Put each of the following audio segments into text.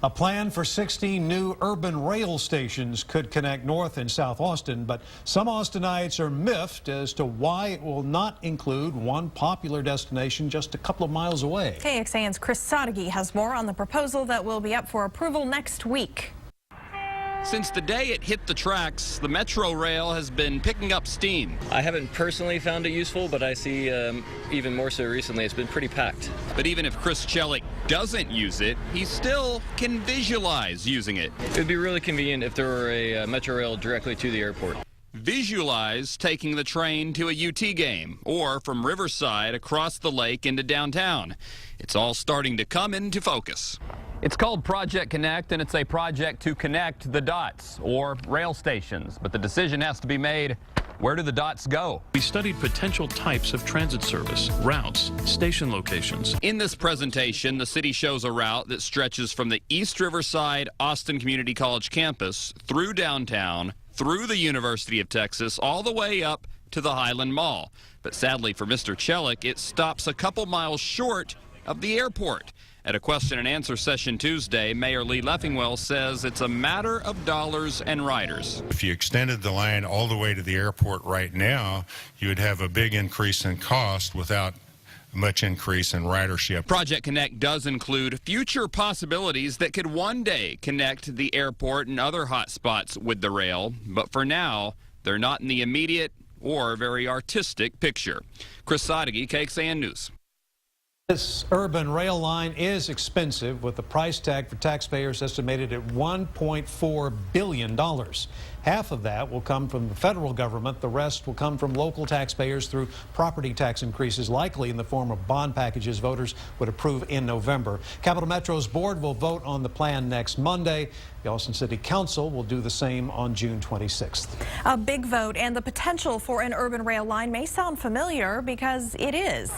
A plan for 16 new urban rail stations could connect North and South Austin, but some Austinites are miffed as to why it will not include one popular destination just a couple of miles away. KXAN's Chris Sadeghi has more on the proposal that will be up for approval next week. Since the day it hit the tracks, the Metro Rail has been picking up steam. I haven't personally found it useful, but I see even more so recently it's been pretty packed. But even if Chris Chelik doesn't use it, he still can visualize using it. It would be really convenient if there were a Metro Rail directly to the airport. Visualize taking the train to a UT game or from Riverside across the lake into downtown. It's all starting to come into focus. It's called Project Connect, and it's a project to connect the dots, or rail stations. But the decision has to be made, where do the dots go? We studied potential types of transit service, routes, station locations. In this presentation, the city shows a route that stretches from the East Riverside Austin Community College campus through downtown, through the University of Texas, all the way up to the Highland Mall. But sadly for Mr. Chelik, it stops a couple miles short of the airport. At a question and answer session Tuesday, Mayor Lee Leffingwell says it's a matter of dollars and riders. If you extended the line all the way to the airport right now, you would have a big increase in cost without much increase in ridership. Project Connect does include future possibilities that could one day connect the airport and other hot spots with the rail, but for now, they're not in the immediate or very artistic picture. Chris Sadeghi, KXAN News. This urban rail line is expensive, with the price tag for taxpayers estimated at $1.4 billion. Half of that will come from the federal government. The rest will come from local taxpayers through property tax increases, likely in the form of bond packages voters would approve in November. Capital Metro's board will vote on the plan next Monday. The Austin City Council will do the same on June 26th. A big vote, and the potential for an urban rail line may sound familiar because it is.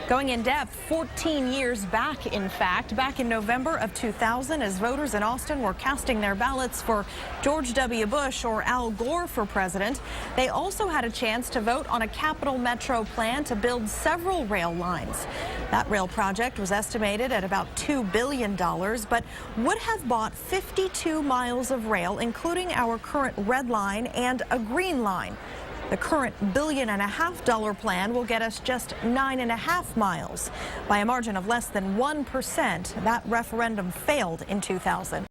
Going in depth, 14 years back, in fact, back in November of 2000, as voters in Austin were casting their ballots for George W. Bush or Al Gore for president, they also had a chance to vote on a Capital Metro plan to build several rail lines. That rail project was estimated at about $2 billion, but would have bought 52 miles of rail, including our current red line and a green line. The current $1.5 billion plan will get us just 9.5 miles. By a margin of less than 1%, that referendum failed in 2000.